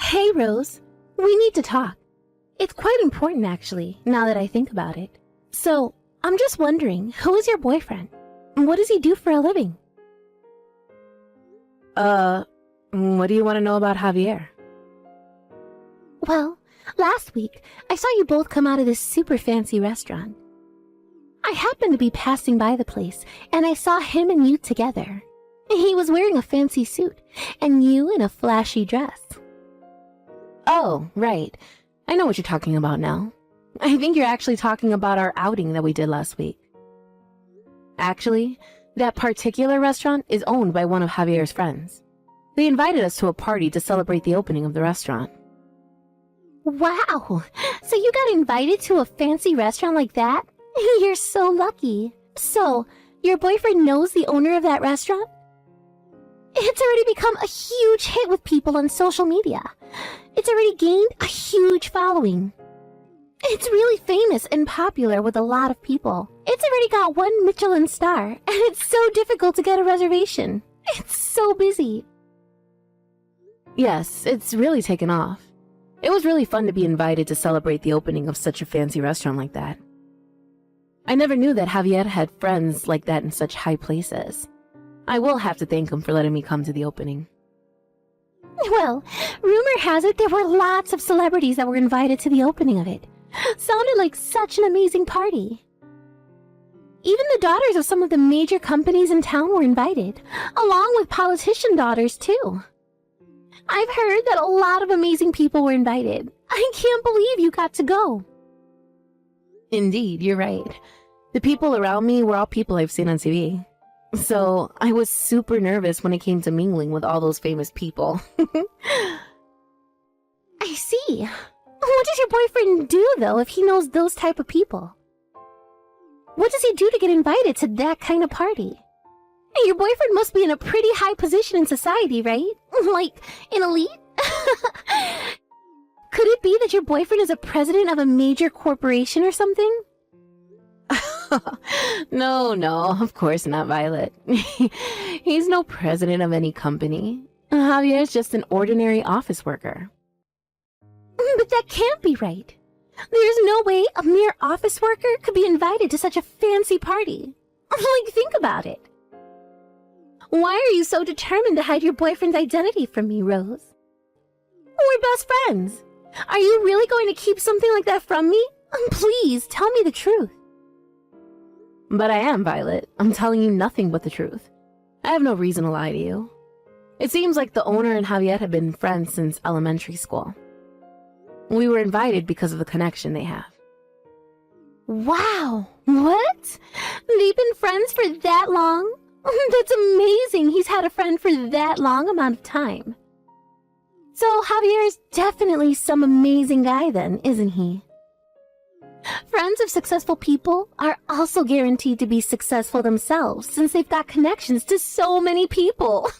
Hey, Rose. We need to talk. It's quite important, actually, now that I think about it. So, I'm just wondering, who is your boyfriend? What does he do for a living? What do you want to know about Javier? Well, last week, I saw you both come out of this super fancy restaurant. I happened to be passing by the place, and I saw him and you together. He was wearing a fancy suit, and you in a flashy dress. Oh, right. I know what you're talking about now. I think you're actually talking about our outing that we did last week. Actually, that particular restaurant is owned by one of Javier's friends. They invited us to a party to celebrate the opening of the restaurant. Wow! So you got invited to a fancy restaurant like that? You're so lucky. So, your boyfriend knows the owner of that restaurant? It's already become a huge hit with people on social media. It's already gained a huge following. It's really famous and popular with a lot of people. It's already got 1 Michelin star, and it's so difficult to get a reservation. It's so busy. Yes, it's really taken off. It was really fun to be invited to celebrate the opening of such a fancy restaurant like that. I never knew that Javier had friends like that in such high places. I will have to thank him for letting me come to the opening. Well, rumor has it there were lots of celebrities that were invited to the opening of it. Sounded like such an amazing party. Even the daughters of some of the major companies in town were invited, along with politician daughters too. I've heard that a lot of amazing people were invited. I can't believe you got to go. Indeed, you're right. The people around me were all people I've seen on TV. So I was super nervous when it came to mingling with all those famous people. I see. What does your boyfriend do, though, if he knows those type of people? What does he do to get invited to that kind of party? Your boyfriend must be in a pretty high position in society, right? Like, an elite? Could it be that your boyfriend is a president of a major corporation or something? No, of course not, Violet. He's no president of any company. Javier's just an ordinary office worker. But that can't be right. There's no way a mere office worker could be invited to such a fancy party. Like, think about it. Why are you so determined to hide your boyfriend's identity from me, Rose? We're best friends. Are you really going to keep something like that from me? Please, tell me the truth. But I am, Violet. I'm telling you nothing but the truth. I have no reason to lie to you. It seems like the owner and Javier have been friends since elementary school. We were invited because of the connection they have. Wow! What? They've been friends for that long? That's amazing he's had a friend for that long amount of time. So Javier's definitely some amazing guy then, isn't he? Friends of successful people are also guaranteed to be successful themselves since they've got connections to so many people.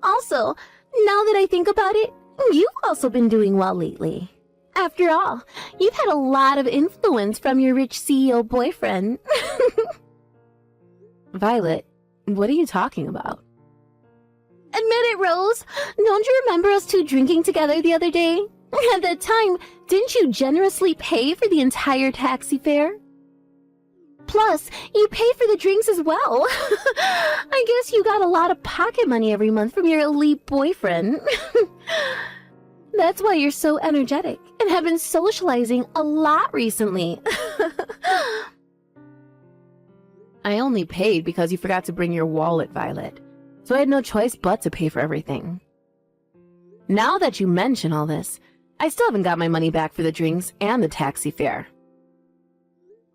Also, now that I think about it, you've also been doing well lately. After all, you've had a lot of influence from your rich CEO boyfriend. Violet, what are you talking about? Admit it, Rose. Don't you remember us two drinking together the other day? At that time, didn't you generously pay for the entire taxi fare? Plus, you pay for the drinks as well. I guess you got a lot of pocket money every month from your elite boyfriend. That's why you're so energetic and have been socializing a lot recently. I only paid because you forgot to bring your wallet, Violet. So I had no choice but to pay for everything. Now that you mention all this, I still haven't got my money back for the drinks and the taxi fare.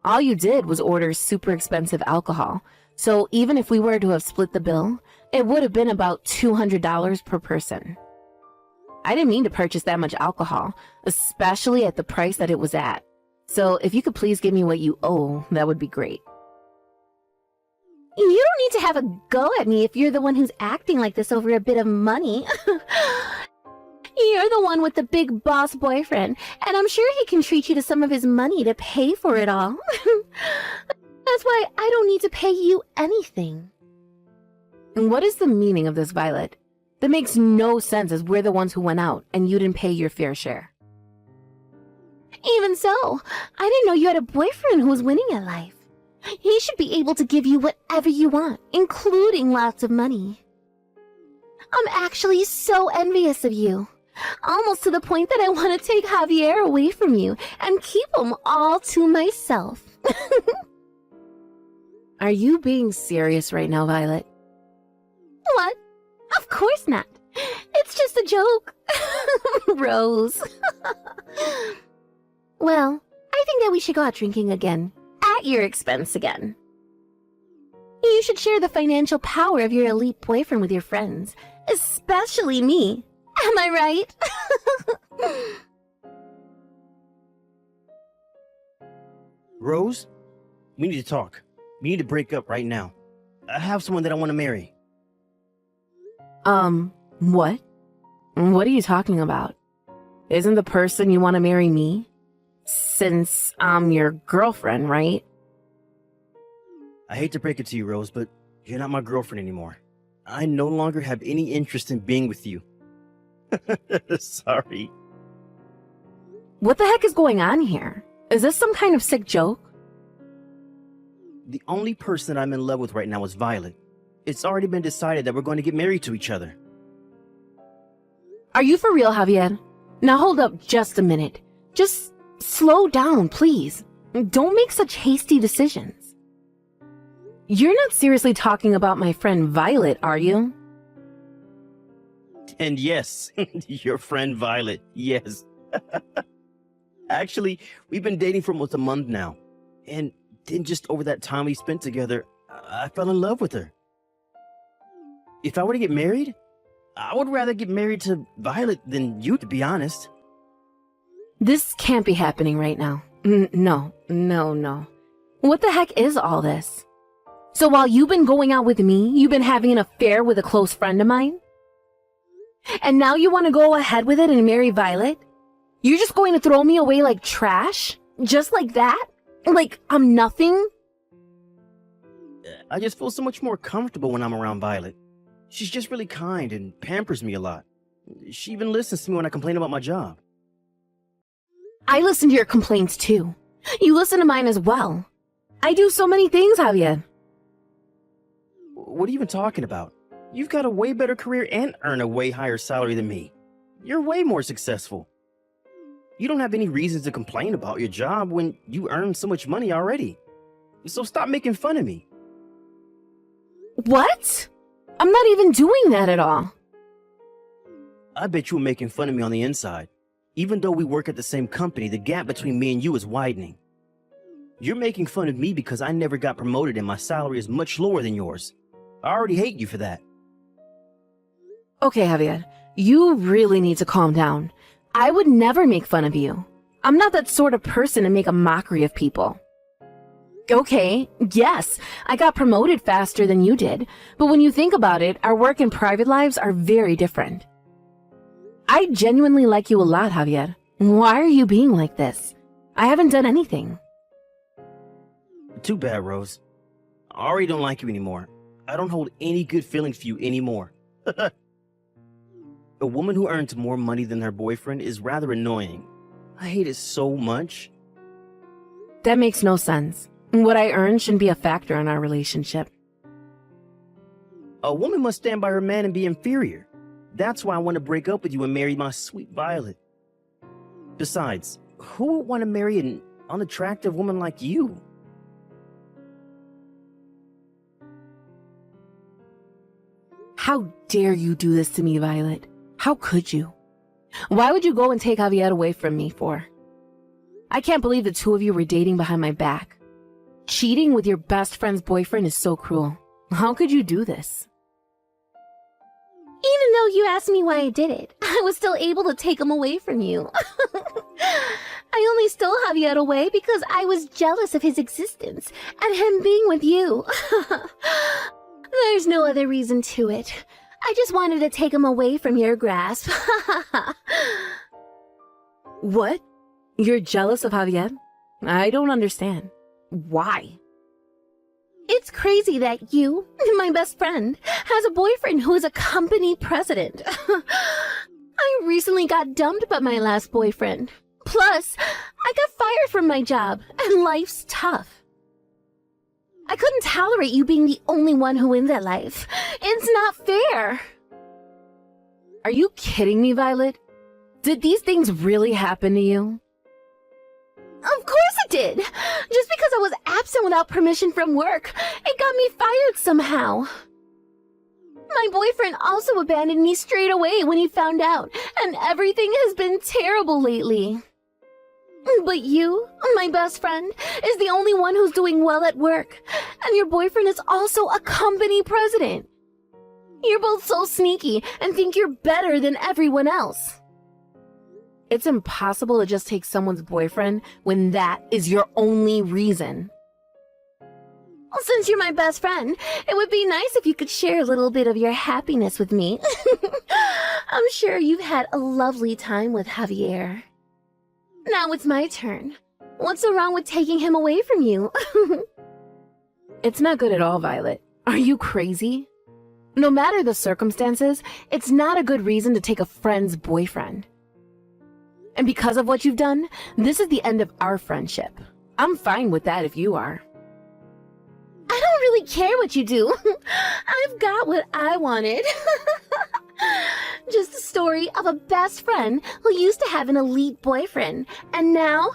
All you did was order super expensive alcohol, so even if we were to have split the bill, it would have been about $200 per person. I didn't mean to purchase that much alcohol, especially at the price that it was at. So if you could please give me what you owe, that would be great. You don't need to have a go at me if you're the one who's acting like this over a bit of money. You're the one with the big boss boyfriend, and I'm sure he can treat you to some of his money to pay for it all. That's why I don't need to pay you anything. And what is the meaning of this, Violet? That makes no sense as we're the ones who went out and you didn't pay your fair share. Even so, I didn't know you had a boyfriend who was winning at life. He should be able to give you whatever you want, including lots of money. I'm actually so envious of you. Almost to the point that I want to take Javier away from you and keep him all to myself. Are you being serious right now, Violet? What? Of course not. It's just a joke. Rose. Well, I think that we should go out drinking again. At your expense again. You should share the financial power of your elite boyfriend with your friends. Especially me. Am I right? Rose, we need to talk. We need to break up right now. I have someone that I want to marry. What? What are you talking about? Isn't the person you want to marry me? Since I'm your girlfriend, right? I hate to break it to you, Rose, but you're not my girlfriend anymore. I no longer have any interest in being with you. Sorry. What the heck is going on here? Is this some kind of sick joke? The only person I'm in love with right now is Violet. It's already been decided that we're going to get married to each other. Are you for real, Javier? Now hold up just a minute. Just slow down, please. Don't make such hasty decisions. You're not seriously talking about my friend Violet, are you? And yes, your friend Violet, yes. Actually, we've been dating for almost a month now. And then just over that time we spent together, I fell in love with her. If I were to get married, I would rather get married to Violet than you, to be honest. This can't be happening right now. No. What the heck is all this? So while you've been going out with me, you've been having an affair with a close friend of mine? And now you want to go ahead with it and marry Violet? You're just going to throw me away like trash? Just like that? Like I'm nothing? I just feel so much more comfortable when I'm around Violet. She's just really kind and pampers me a lot. She even listens to me when I complain about my job. I listen to your complaints too. You listen to mine as well. I do so many things, Javier. What are you even talking about? You've got a way better career and earn a way higher salary than me. You're way more successful. You don't have any reasons to complain about your job when you earn so much money already. So stop making fun of me. What? I'm not even doing that at all. I bet you were making fun of me on the inside. Even though we work at the same company, the gap between me and you is widening. You're making fun of me because I never got promoted and my salary is much lower than yours. I already hate you for that. Okay, Javier, you really need to calm down. I would never make fun of you. I'm not that sort of person to make a mockery of people. Okay, yes, I got promoted faster than you did, but when you think about it, our work and private lives are very different. I genuinely like you a lot, Javier. Why are you being like this? I haven't done anything. Too bad, Rose. I already don't like you anymore. I don't hold any good feelings for you anymore. A woman who earns more money than her boyfriend is rather annoying. I hate it so much. That makes no sense. What I earn shouldn't be a factor in our relationship. A woman must stand by her man and be inferior. That's why I want to break up with you and marry my sweet Violet. Besides, who would want to marry an unattractive woman like you? How dare you do this to me, Violet? How could you? Why would you go and take Javier away from me for? I can't believe the two of you were dating behind my back. Cheating with your best friend's boyfriend is so cruel. How could you do this? Even though you asked me why I did it, I was still able to take him away from you. I only stole Javier away because I was jealous of his existence and him being with you. There's no other reason to it. I just wanted to take him away from your grasp. What? You're jealous of Javier? I don't understand. Why? It's crazy that you, my best friend, has a boyfriend who is a company president. I recently got dumped by my last boyfriend. Plus, I got fired from my job, and life's tough. I couldn't tolerate you being the only one who wins at life. It's not fair. Are you kidding me, Violet? Did these things really happen to you? Of course it did. Just because I was absent without permission from work, it got me fired somehow. My boyfriend also abandoned me straight away when he found out, and everything has been terrible lately. But you, my best friend, is the only one who's doing well at work, and your boyfriend is also a company president. You're both so sneaky and think you're better than everyone else. It's impossible to just take someone's boyfriend when that is your only reason. Well, since you're my best friend, it would be nice if you could share a little bit of your happiness with me. I'm sure you've had a lovely time with Javier. Now it's my turn. What's so wrong with taking him away from you? It's not good at all, Violet. Are you crazy? No matter the circumstances, it's not a good reason to take a friend's boyfriend. And because of what you've done, this is the end of our friendship. I'm fine with that if you are. I don't really care what you do. I've got what I wanted. Just a story of a best friend who used to have an elite boyfriend, and now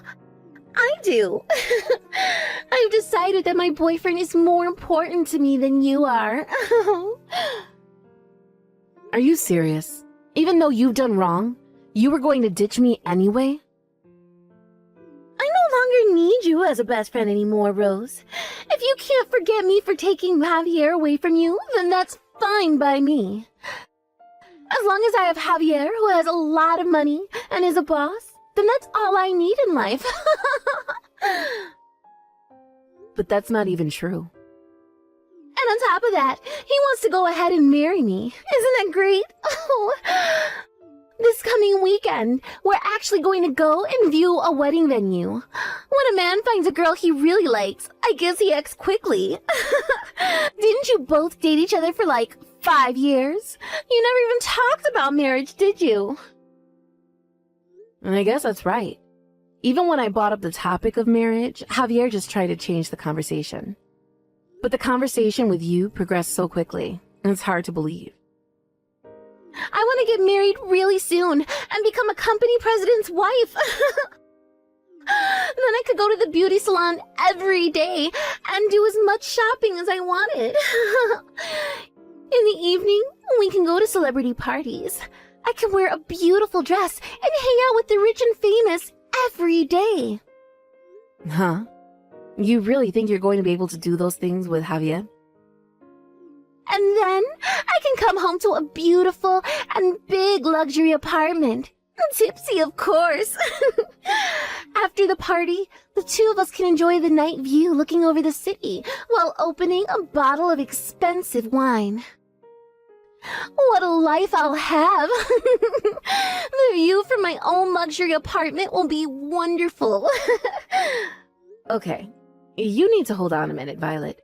I do. I've decided that my boyfriend is more important to me than you are. Are you serious? Even though you've done wrong, you were going to ditch me anyway? I no longer need you as a best friend anymore, Rose. If you can't forget me for taking Javier away from you, then that's fine by me. As long as I have Javier, who has a lot of money and is a boss, then that's all I need in life. But that's not even true. And on top of that, he wants to go ahead and marry me. Isn't that great? Oh. This coming weekend, we're actually going to go and view a wedding venue. When a man finds a girl he really likes, I guess he acts quickly. Didn't you both date each other for like 5 years? You never even talked about marriage, did you? And I guess that's right. Even when I brought up the topic of marriage, Javier just tried to change the conversation. But the conversation with you progressed so quickly, and it's hard to believe. I want to get married really soon and become a company president's wife. Then I could go to the beauty salon every day and do as much shopping as I wanted. In the evening, we can go to celebrity parties. I can wear a beautiful dress and hang out with the rich and famous every day. Huh? You really think you're going to be able to do those things with Javier? And then I can come home to a beautiful and big luxury apartment. Tipsy, of course. After the party, the two of us can enjoy the night view looking over the city while opening a bottle of expensive wine. What a life I'll have. The view from my own luxury apartment will be wonderful. Okay, you need to hold on a minute, Violet.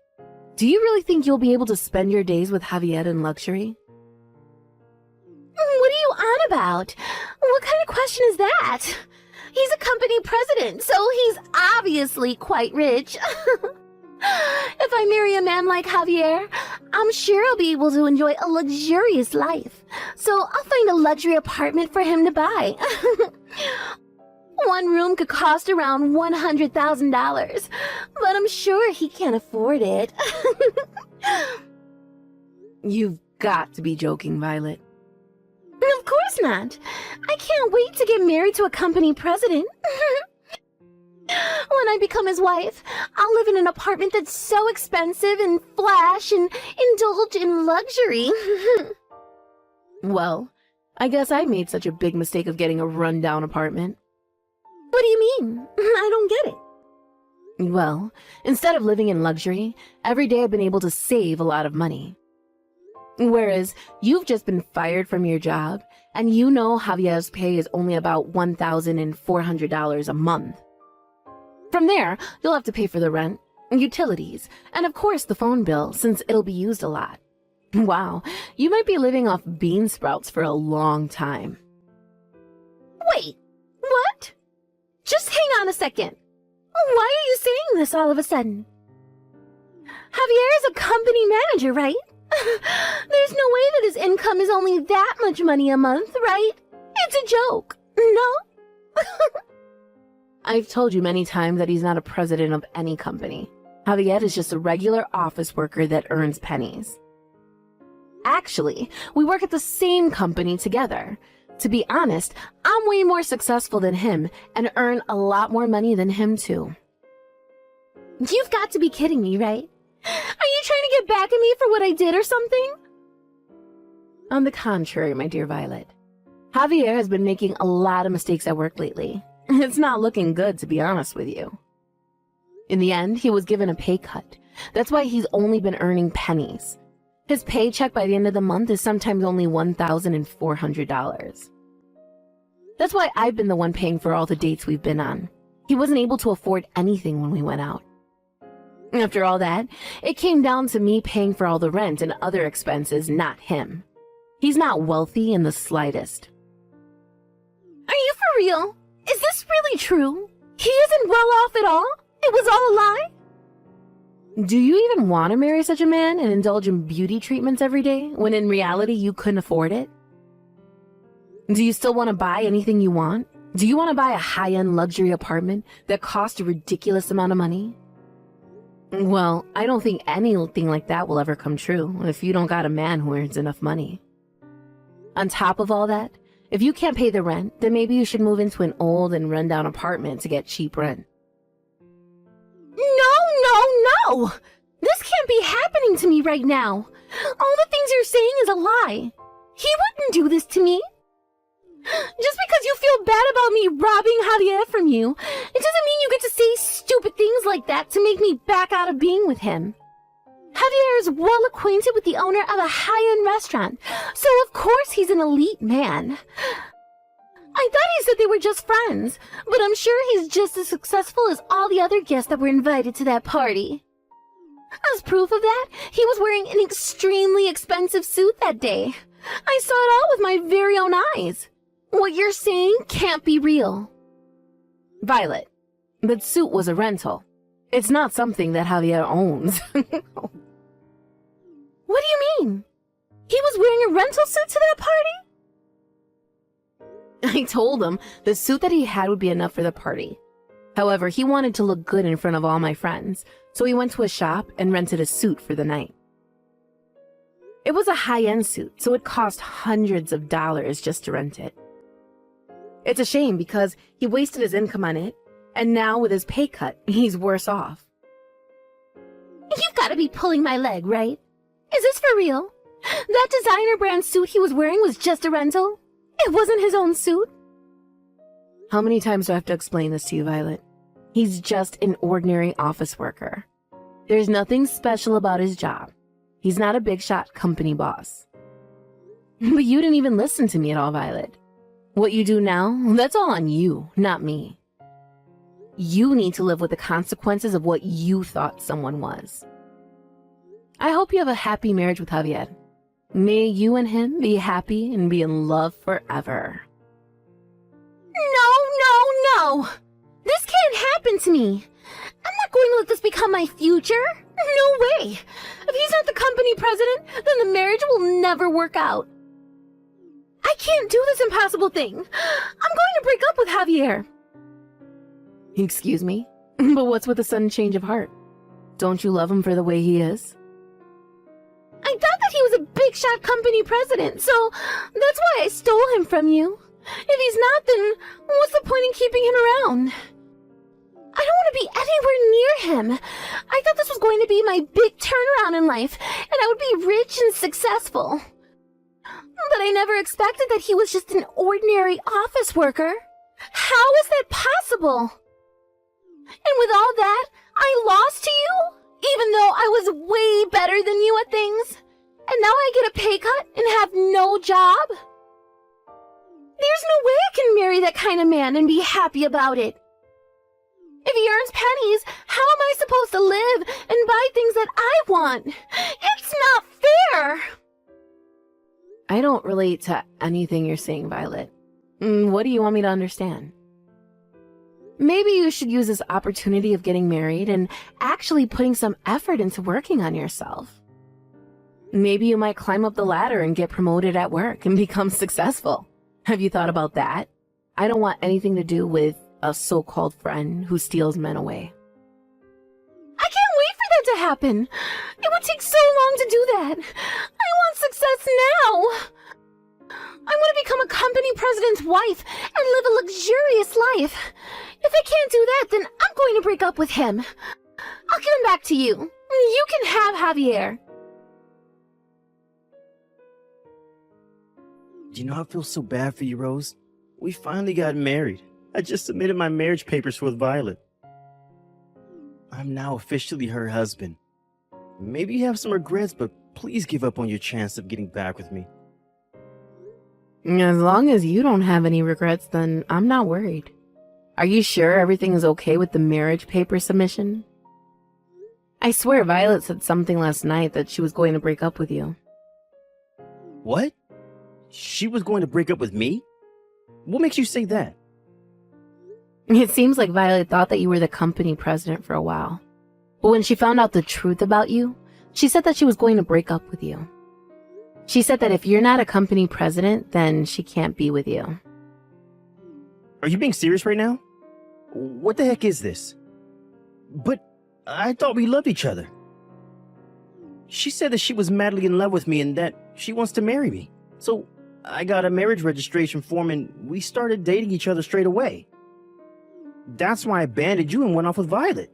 Do you really think you'll be able to spend your days with Javier in luxury? What are you on about? What kind of question is that? He's a company president, so he's obviously quite rich. If I marry a man like Javier, I'm sure I'll be able to enjoy a luxurious life. So I'll find a luxury apartment for him to buy. One room could cost around $100,000, but I'm sure he can't afford it. You've got to be joking, Violet. Of course not. I can't wait to get married to a company president. When I become his wife, I'll live in an apartment that's so expensive and flash and indulge in luxury. Well, I guess I made such a big mistake of getting a rundown apartment. What do you mean? I don't get it. Well, instead of living in luxury, every day I've been able to save a lot of money. Whereas you've just been fired from your job, and you know Javier's pay is only about $1,400 a month. From there, you'll have to pay for the rent, utilities, and of course the phone bill, since it'll be used a lot. Wow, you might be living off bean sprouts for a long time. Wait, what? Just hang on a second. Why are you saying this all of a sudden? Javier is a company manager, right? There's no way that his income is only that much money a month, right? It's a joke, no? I've told you many times that he's not a president of any company. Javier is just a regular office worker that earns pennies. Actually, we work at the same company together. To be honest, I'm way more successful than him and earn a lot more money than him too. You've got to be kidding me, right? Are you trying to get back at me for what I did or something? On the contrary, my dear Violet, Javier has been making a lot of mistakes at work lately. It's not looking good, to be honest with you. In the end, he was given a pay cut. That's why he's only been earning pennies. His paycheck by the end of the month is sometimes only $1,400. That's why I've been the one paying for all the dates we've been on. He wasn't able to afford anything when we went out. After all that, it came down to me paying for all the rent and other expenses, not him. He's not wealthy in the slightest. Are you for real? Is this really true? He isn't well off at all? It was all a lie? Do you even want to marry such a man and indulge in beauty treatments every day, when in reality you couldn't afford it? Do you still want to buy anything you want? Do you want to buy a high-end luxury apartment that costs a ridiculous amount of money? Well, I don't think anything like that will ever come true if you don't got a man who earns enough money. On top of all that, if you can't pay the rent, then maybe you should move into an old and run-down apartment to get cheap rent. No! This can't be happening to me right now. All the things you're saying is a lie. He wouldn't do this to me. Just because you feel bad about me robbing Javier from you, it doesn't mean you get to say stupid things like that to make me back out of being with him. Javier is well acquainted with the owner of a high-end restaurant, so of course he's an elite man. I thought he said they were just friends, but I'm sure he's just as successful as all the other guests that were invited to that party. As proof of that, he was wearing an extremely expensive suit that day. I saw it all with my very own eyes. What you're saying can't be real. Violet, that suit was a rental. It's not something that Javier owns. What do you mean? He was wearing a rental suit to that party? I told him the suit that he had would be enough for the party. However, he wanted to look good in front of all my friends, so he went to a shop and rented a suit for the night. It was a high-end suit, so it cost hundreds of dollars just to rent it. It's a shame because he wasted his income on it, and now with his pay cut, he's worse off. You've got to be pulling my leg, right? Is this for real? That designer brand suit he was wearing was just a rental? It wasn't his own suit? How many times do I have to explain this to you, Violet? He's just an ordinary office worker. There's nothing special about his job. He's not a big-shot company boss. But you didn't even listen to me at all, Violet. What you do now, that's all on you, not me. You need to live with the consequences of what you thought someone was. I hope you have a happy marriage with Javier. May you and him be happy and be in love forever. No! This can't happen to me. I'm not going to let this become my future. No way. If he's not the company president, then the marriage will never work out. I can't do this impossible thing. I'm going to break up with Javier. Excuse me? But what's with the sudden change of heart? Don't you love him for the way he is? I thought that he was a big-shot company president, so that's why I stole him from you. If he's not, then what's the point in keeping him around? I don't want to be anywhere near him. I thought this was going to be my big turnaround in life, and I would be rich and successful. But I never expected that he was just an ordinary office worker. How is that possible? And with all that, I lost to you, even though I was way better than you at things. And now I get a pay cut and have no job? There's no way I can marry that kind of man and be happy about it. If he earns pennies, how am I I supposed to live and buy things that I want? It's not fair! I don't relate to anything you're saying, Violet. What do you want me to understand? Maybe you should use this opportunity of getting married and actually putting some effort into working on yourself. Maybe you might climb up the ladder and get promoted at work and become successful. Have you thought about that? I don't want anything to do with a so-called friend who steals men away. I can't wait for that to happen. It would take so long to do that. I want success now. I want to become a company president's wife and live a luxurious life. If I can't do that, then I'm going to break up with him. I'll give him back to you. You can have Javier. You know, I feel so bad for you, Rose. We finally got married. I just submitted my marriage papers with Violet. I'm now officially her husband. Maybe you have some regrets, but please give up on your chance of getting back with me. As long as you don't have any regrets, then I'm not worried. Are you sure everything is okay with the marriage paper submission? I swear Violet said something last night that she was going to break up with you. What? She was going to break up with me? What makes you say that? It seems like Violet thought that you were the company president for a while. But when she found out the truth about you, she said that she was going to break up with you. She said that if you're not a company president, then she can't be with you. Are you being serious right now? What the heck is this? But I thought we loved each other. She said that she was madly in love with me and that she wants to marry me. So I got a marriage registration form and we started dating each other straight away. That's why I abandoned you and went off with Violet.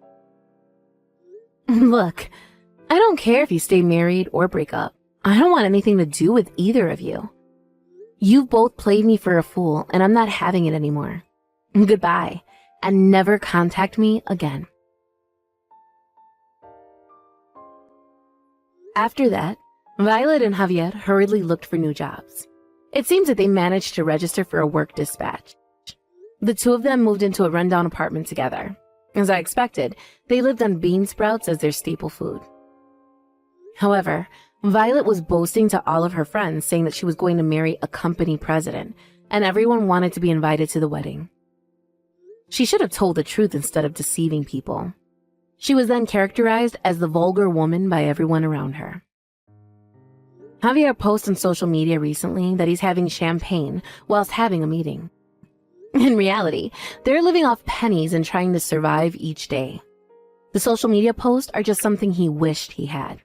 Look, I don't care if you stay married or break up. I don't want anything to do with either of you. You've both played me for a fool, and I'm not having it anymore. Goodbye, and never contact me again. After that, Violet and Javier hurriedly looked for new jobs. It seems that they managed to register for a work dispatch. The two of them moved into a rundown apartment together. As I expected, they lived on bean sprouts as their staple food. However, Violet was boasting to all of her friends, saying that she was going to marry a company president, and everyone wanted to be invited to the wedding. She should have told the truth instead of deceiving people. She was then characterized as the vulgar woman by everyone around her. Javier posted on social media recently that he's having champagne whilst having a meeting. In reality, they're living off pennies and trying to survive each day. The social media posts are just something he wished he had.